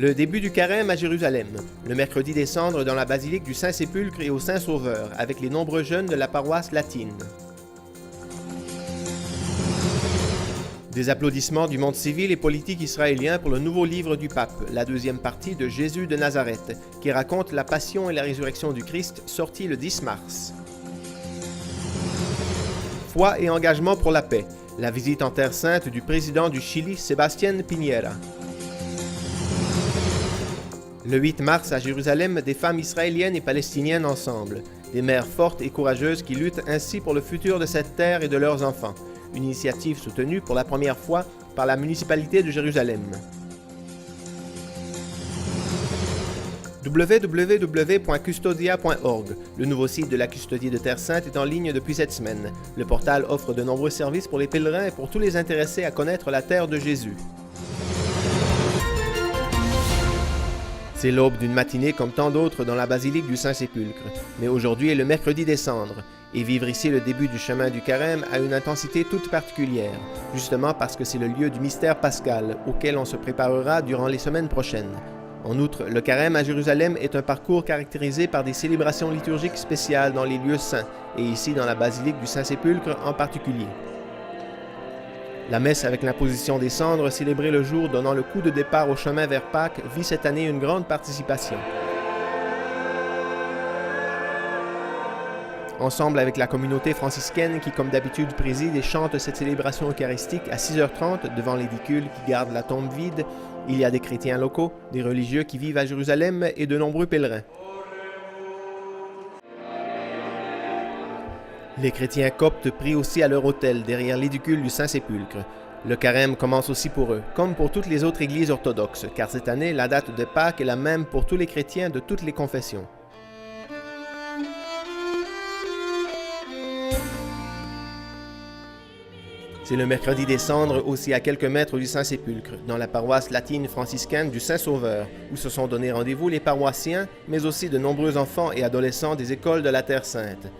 Le début du carême à Jérusalem, le mercredi des cendres dans la basilique du Saint-Sépulcre et au Saint-Sauveur, avec les nombreux jeunes de la paroisse latine. Des applaudissements du monde civil et politique israélien pour le nouveau livre du pape, la deuxième partie de Jésus de Nazareth, qui raconte la passion et la résurrection du Christ, sorti le 10 mars. Foi et engagement pour la paix, la visite en Terre Sainte du président du Chili, Sébastien Piñera. Le 8 mars, à Jérusalem, des femmes israéliennes et palestiniennes ensemble, des mères fortes et courageuses qui luttent ainsi pour le futur de cette terre et de leurs enfants. Une initiative soutenue pour la première fois par la municipalité de Jérusalem. www.custodia.org, le nouveau site de la Custodie de Terre Sainte, est en ligne depuis cette semaine. Le portal offre de nombreux services pour les pèlerins et pour tous les intéressés à connaître la terre de Jésus. C'est l'aube d'une matinée comme tant d'autres dans la basilique du Saint-Sépulcre. Mais aujourd'hui est le mercredi des cendres, et vivre ici le début du chemin du carême a une intensité toute particulière, justement parce que c'est le lieu du mystère pascal auquel on se préparera durant les semaines prochaines. En outre, le carême à Jérusalem est un parcours caractérisé par des célébrations liturgiques spéciales dans les lieux saints, et ici dans la basilique du Saint-Sépulcre en particulier. La messe avec l'imposition des cendres, célébrée le jour donnant le coup de départ au chemin vers Pâques, vit cette année une grande participation. Ensemble avec la communauté franciscaine qui, comme d'habitude, préside et chante cette célébration eucharistique à 6h30 devant l'édicule qui garde la tombe vide, il y a des chrétiens locaux, des religieux qui vivent à Jérusalem et de nombreux pèlerins. Les chrétiens coptes prient aussi à leur autel, derrière l'édicule du Saint-Sépulcre. Le carême commence aussi pour eux, comme pour toutes les autres églises orthodoxes, car cette année, la date de Pâques est la même pour tous les chrétiens de toutes les confessions. C'est le mercredi des cendres aussi à quelques mètres du Saint-Sépulcre, dans la paroisse latine franciscaine du Saint-Sauveur, où se sont donné rendez-vous les paroissiens, mais aussi de nombreux enfants et adolescents des écoles de la Terre Sainte.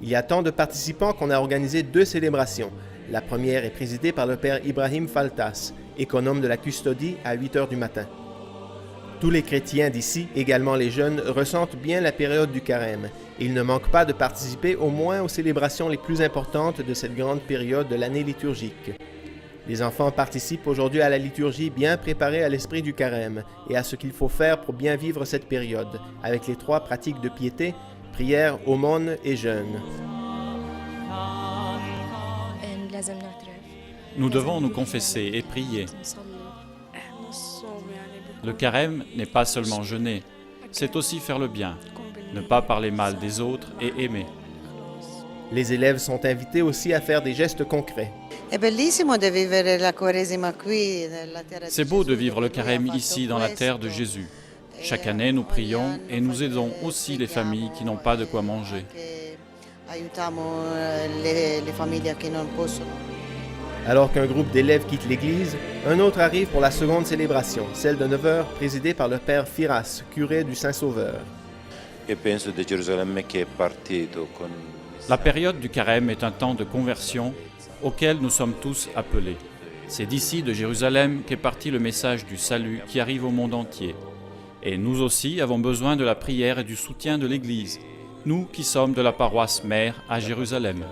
Il y a tant de participants qu'on a organisé 2 célébrations. La première est présidée par le père Ibrahim Faltas, économe de la custodie à 8h du matin. Tous les chrétiens d'ici, également les jeunes, ressentent bien la période du carême. Et ils ne manquent pas de participer au moins aux célébrations les plus importantes de cette grande période de l'année liturgique. Les enfants participent aujourd'hui à la liturgie bien préparée à l'esprit du carême et à ce qu'il faut faire pour bien vivre cette période, avec les 3 pratiques de piété, prière, aumône et jeûne. Nous devons nous confesser et prier. Le carême n'est pas seulement jeûner, c'est aussi faire le bien, ne pas parler mal des autres et aimer. Les élèves sont invités aussi à faire des gestes concrets. C'est beau de vivre le carême ici dans la terre de Jésus. Chaque année, nous prions et nous aidons aussi les familles qui n'ont pas de quoi manger. Alors qu'un groupe d'élèves quitte l'église, un autre arrive pour la seconde célébration, celle de 9h, présidée par le père Firas, curé du Saint-Sauveur. La période du carême est un temps de conversion auquel nous sommes tous appelés. C'est d'ici, de Jérusalem, qu'est parti le message du salut qui arrive au monde entier. Et nous aussi avons besoin de la prière et du soutien de l'Église, nous qui sommes de la paroisse mère à Jérusalem.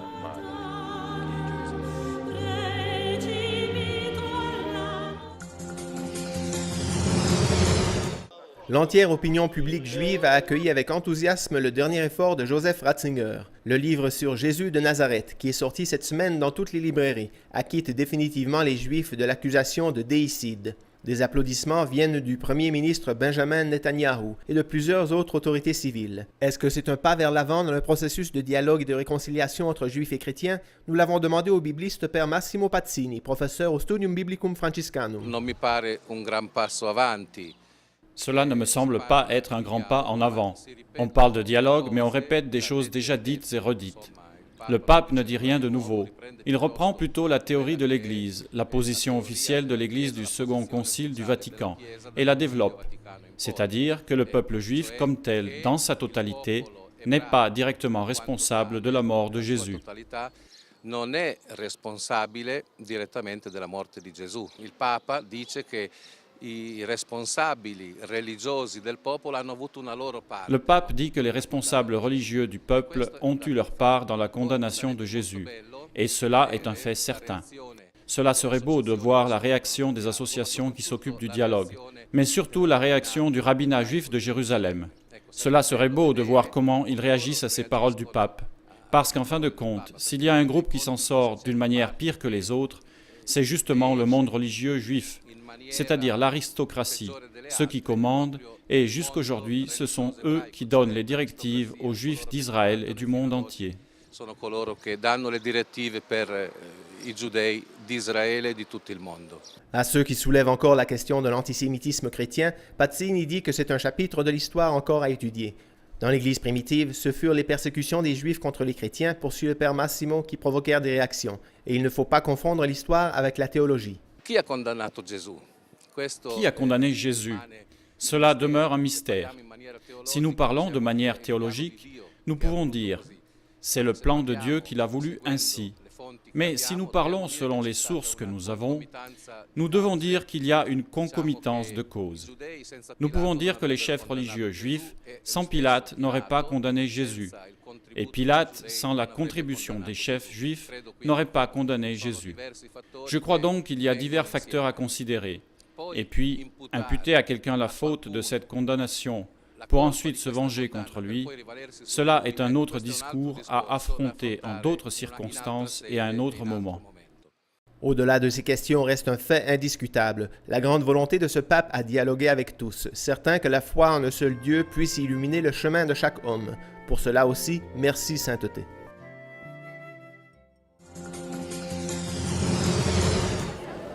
L'entière opinion publique juive a accueilli avec enthousiasme le dernier effort de Joseph Ratzinger. Le livre sur Jésus de Nazareth, qui est sorti cette semaine dans toutes les librairies, acquitte définitivement les Juifs de l'accusation de déicide. Des applaudissements viennent du premier ministre Benjamin Netanyahou et de plusieurs autres autorités civiles. Est-ce que c'est un pas vers l'avant dans le processus de dialogue et de réconciliation entre juifs et chrétiens? Nous l'avons demandé au bibliste père Massimo Pazzini, professeur au Studium Biblicum Franciscanum. Non mi pare un gran passo avanti. Cela ne me semble pas être un grand pas en avant. On parle de dialogue, mais on répète des choses déjà dites et redites. Le pape ne dit rien de nouveau. Il reprend plutôt la théorie de l'Église, la position officielle de l'Église du Second Concile du Vatican, et la développe. C'est-à-dire que le peuple juif comme tel, dans sa totalité, n'est pas directement responsable de la mort de Jésus. Non è responsabile direttamente della morte di Gesù. Il Papa dice che I responsabili religiosi del popolo hanno avuto una loro parte. Le pape dit que les responsables religieux du peuple ont eu leur part dans la condamnation de Jésus, et cela est un fait certain. Cela serait beau de voir la réaction des associations qui s'occupent du dialogue, mais surtout la réaction du rabbinat juif de Jérusalem. Cela serait beau de voir comment ils réagissent à ces paroles du pape, parce qu'en fin de compte, s'il y a un groupe qui s'en sort d'une manière pire que les autres, c'est justement le monde religieux juif, c'est-à-dire l'aristocratie, ceux qui commandent, et jusqu'aujourd'hui, ce sont eux qui donnent les directives aux Juifs d'Israël et du monde entier. Sono coloro che danno le direttive per i giudei di Israele e di tutto il mondo. À ceux qui soulèvent encore la question de l'antisémitisme chrétien, Pazzini dit que c'est un chapitre de l'histoire encore à étudier. Dans l'Église primitive, ce furent les persécutions des Juifs contre les chrétiens, poursuit le père Massimo, qui provoquèrent des réactions. Et il ne faut pas confondre l'histoire avec la théologie. Chi ha condannato Gesù? Qui a condamné Jésus? Cela demeure un mystère. Si nous parlons de manière théologique, nous pouvons dire « c'est le plan de Dieu qu'il a voulu ainsi ». Mais si nous parlons selon les sources que nous avons, nous devons dire qu'il y a une concomitance de causes. Nous pouvons dire que les chefs religieux juifs, sans Pilate, n'auraient pas condamné Jésus. Et Pilate, sans la contribution des chefs juifs, n'aurait pas condamné Jésus. Je crois donc qu'il y a divers facteurs à considérer. Et puis, imputer à quelqu'un la faute de cette condamnation pour ensuite se venger contre lui, cela est un autre discours à affronter en d'autres circonstances et à un autre moment. Au-delà de ces questions reste un fait indiscutable, la grande volonté de ce pape à dialoguer avec tous, certain que la foi en un seul Dieu puisse illuminer le chemin de chaque homme. Pour cela aussi, merci sainteté.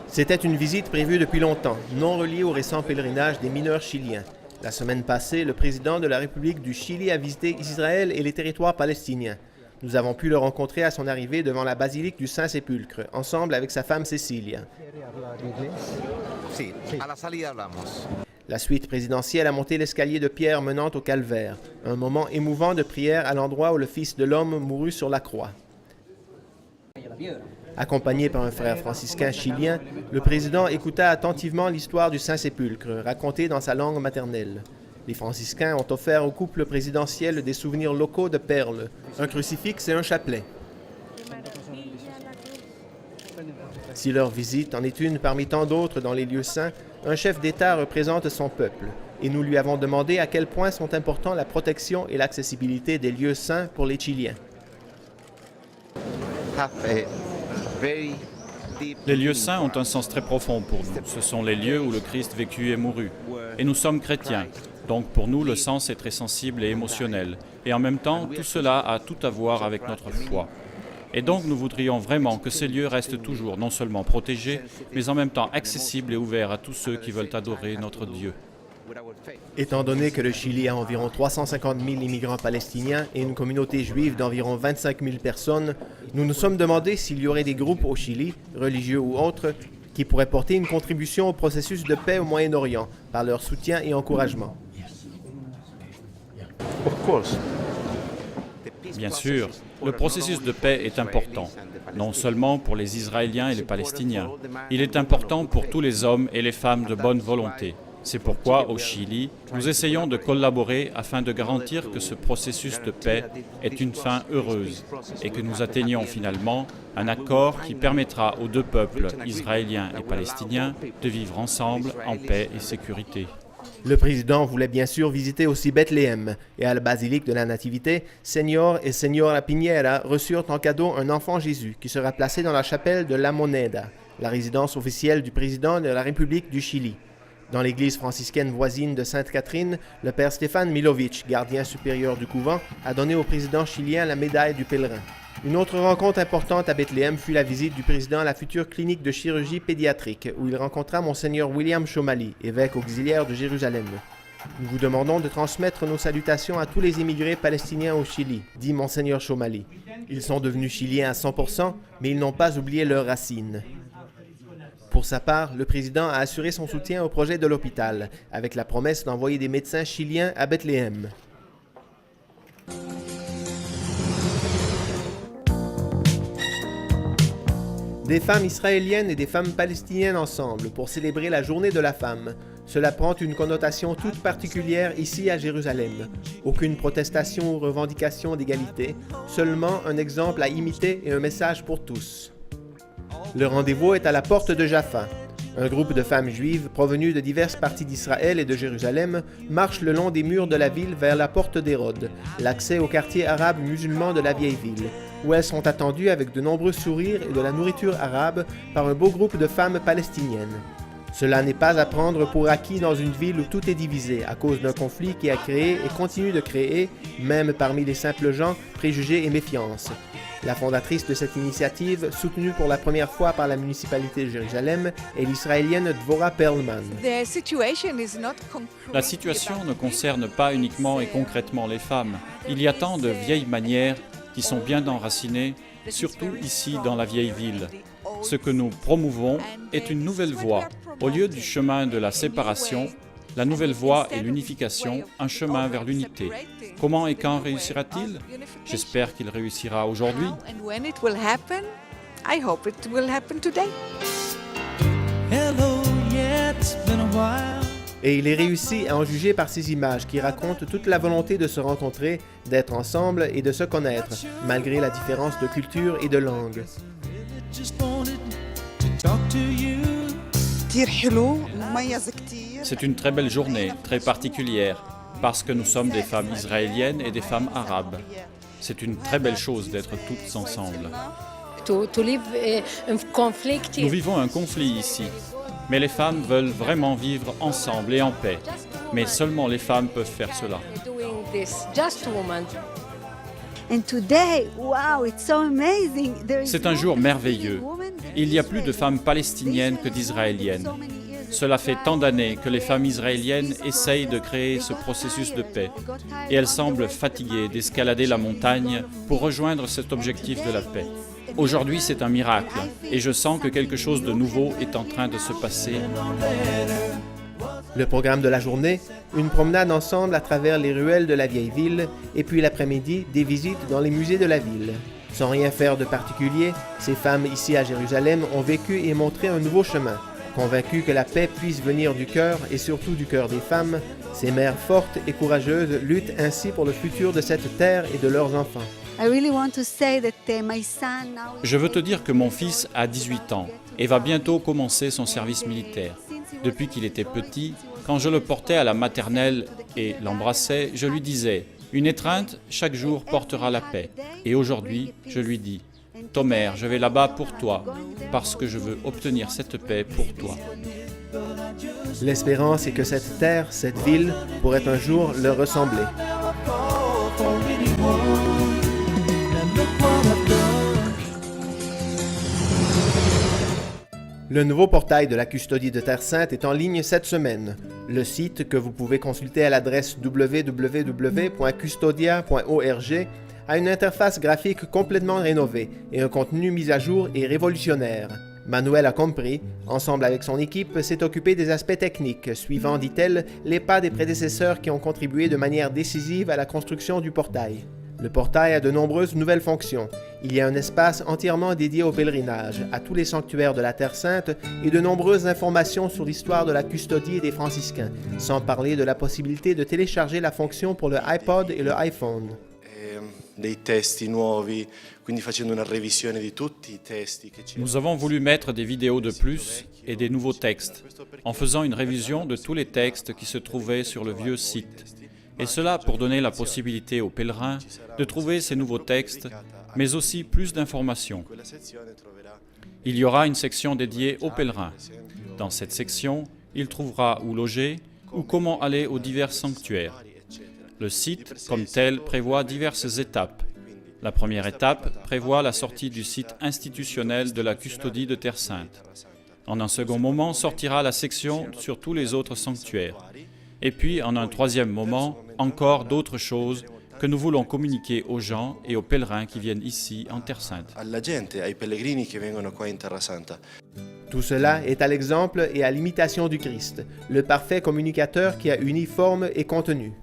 C'était une visite prévue depuis longtemps, non reliée au récent pèlerinage des mineurs chiliens. La semaine passée, le président de la République du Chili a visité Israël et les territoires palestiniens. Nous avons pu le rencontrer à son arrivée devant la basilique du Saint-Sépulcre, ensemble avec sa femme Cécilia. La suite présidentielle a monté l'escalier de pierre menant au calvaire, un moment émouvant de prière à l'endroit où le Fils de l'homme mourut sur la croix. Accompagné par un frère franciscain chilien, le président écouta attentivement l'histoire du Saint-Sépulcre, racontée dans sa langue maternelle. Les franciscains ont offert au couple présidentiel des souvenirs locaux de perles, un crucifix et un chapelet. Si leur visite en est une parmi tant d'autres dans les lieux saints, un chef d'État représente son peuple, et nous lui avons demandé à quel point sont importants la protection et l'accessibilité des lieux saints pour les Chiliens. Les lieux saints ont un sens très profond pour nous. Ce sont les lieux où le Christ vécut et mourut. Et nous sommes chrétiens. Donc pour nous, le sens est très sensible et émotionnel. Et en même temps, tout cela a tout à voir avec notre foi. Et donc nous voudrions vraiment que ces lieux restent toujours non seulement protégés, mais en même temps accessibles et ouverts à tous ceux qui veulent adorer notre Dieu. Étant donné que le Chili a environ 350 000 immigrants palestiniens et une communauté juive d'environ 25 000 personnes, nous nous sommes demandé s'il y aurait des groupes au Chili, religieux ou autres, qui pourraient porter une contribution au processus de paix au Moyen-Orient par leur soutien et encouragement. Bien sûr, le processus de paix est important, non seulement pour les Israéliens et les Palestiniens. Il est important pour tous les hommes et les femmes de bonne volonté. C'est pourquoi, au Chili, nous essayons de collaborer afin de garantir que ce processus de paix est une fin heureuse et que nous atteignions finalement un accord qui permettra aux deux peuples, israéliens et palestiniens, de vivre ensemble en paix et sécurité. Le président voulait bien sûr visiter aussi Bethléem, et à la basilique de la Nativité, Señor et Señora Piñera reçurent en cadeau un enfant Jésus qui sera placé dans la chapelle de La Moneda, la résidence officielle du président de la République du Chili. Dans l'église franciscaine voisine de Sainte-Catherine, le père Stéphane Milovic, gardien supérieur du couvent, a donné au président chilien la médaille du pèlerin. Une autre rencontre importante à Bethléem fut la visite du président à la future clinique de chirurgie pédiatrique, où il rencontra Monseigneur William Chomali, évêque auxiliaire de Jérusalem. Nous vous demandons de transmettre nos salutations à tous les immigrés palestiniens au Chili, dit Monseigneur Chomali. Ils sont devenus chiliens à 100%, mais ils n'ont pas oublié leurs racines. Pour sa part, le président a assuré son soutien au projet de l'hôpital, avec la promesse d'envoyer des médecins chiliens à Bethléem. Des femmes israéliennes et des femmes palestiniennes ensemble pour célébrer la journée de la femme. Cela prend une connotation toute particulière ici à Jérusalem. Aucune protestation ou revendication d'égalité, seulement un exemple à imiter et un message pour tous. Le rendez-vous est à la porte de Jaffa. Un groupe de femmes juives provenues de diverses parties d'Israël et de Jérusalem marche le long des murs de la ville vers la porte d'Hérode, l'accès au quartier arabe musulman de la vieille ville, où elles sont attendues avec de nombreux sourires et de la nourriture arabe par un beau groupe de femmes palestiniennes. Cela n'est pas à prendre pour acquis dans une ville où tout est divisé à cause d'un conflit qui a créé et continue de créer, même parmi les simples gens, préjugés et méfiance. La fondatrice de cette initiative, soutenue pour la première fois par la municipalité de Jérusalem, est l'Israélienne Dvorah Perlman. La situation ne concerne pas uniquement et concrètement les femmes. Il y a tant de vieilles manières qui sont bien enracinées, surtout ici dans la vieille ville. Ce que nous promouvons est une nouvelle voie. Au lieu du chemin de la séparation, la nouvelle voie est l'unification, un chemin vers l'unité. Comment et quand réussira-t-il? J'espère qu'il réussira aujourd'hui. Et il est réussi à en juger par ces images qui racontent toute la volonté de se rencontrer, d'être ensemble et de se connaître, malgré la différence de culture et de langue. C'est une très belle journée, très particulière, parce que nous sommes des femmes israéliennes et des femmes arabes. C'est une très belle chose d'être toutes ensemble. Nous vivons un conflit ici, mais les femmes veulent vraiment vivre ensemble et en paix. Mais seulement les femmes peuvent faire cela. C'est un jour merveilleux. Il y a plus de femmes palestiniennes que d'israéliennes. Cela fait tant d'années que les femmes israéliennes essayent de créer ce processus de paix. Et elles semblent fatiguées d'escalader la montagne pour rejoindre cet objectif de la paix. Aujourd'hui, c'est un miracle, et je sens que quelque chose de nouveau est en train de se passer. Le programme de la journée, une promenade ensemble à travers les ruelles de la vieille ville, et puis l'après-midi, des visites dans les musées de la ville. Sans rien faire de particulier, ces femmes ici à Jérusalem ont vécu et montré un nouveau chemin. Convaincues que la paix puisse venir du cœur et surtout du cœur des femmes, ces mères fortes et courageuses luttent ainsi pour le futur de cette terre et de leurs enfants. Je veux te dire que mon fils a 18 ans et va bientôt commencer son service militaire. Depuis qu'il était petit, quand je le portais à la maternelle et l'embrassais, je lui disais « Une étreinte, chaque jour, portera la paix. » Et aujourd'hui, je lui dis « Tomer, je vais là-bas pour toi, parce que je veux obtenir cette paix pour toi. » L'espérance est que cette terre, cette ville, pourrait un jour leur ressembler. Le nouveau portail de la custodie de Terre Sainte est en ligne cette semaine. Le site, que vous pouvez consulter à l'adresse www.custodia.org, a une interface graphique complètement rénovée et un contenu mis à jour et révolutionnaire. Manuel a compris, ensemble avec son équipe, s'est occupé des aspects techniques, suivant, dit-elle, les pas des prédécesseurs qui ont contribué de manière décisive à la construction du portail. Le portail a de nombreuses nouvelles fonctions. Il y a un espace entièrement dédié au pèlerinage, à tous les sanctuaires de la Terre Sainte et de nombreuses informations sur l'histoire de la custodie et des franciscains, sans parler de la possibilité de télécharger la fonction pour le iPod et le iPhone. Nous avons voulu mettre des vidéos de plus et des nouveaux textes, en faisant une révision de tous les textes qui se trouvaient sur le vieux site. Et cela pour donner la possibilité aux pèlerins de trouver ces nouveaux textes, mais aussi plus d'informations. Il y aura une section dédiée aux pèlerins. Dans cette section, il trouvera où loger ou comment aller aux divers sanctuaires. Le site, comme tel, prévoit diverses étapes. La première étape prévoit la sortie du site institutionnel de la custodie de Terre Sainte. En un second moment sortira la section sur tous les autres sanctuaires. Et puis, en un troisième moment, encore d'autres choses que nous voulons communiquer aux gens et aux pèlerins qui viennent ici en Terre Sainte. Tout cela est à l'exemple et à l'imitation du Christ, le parfait communicateur qui a uni forme et contenu.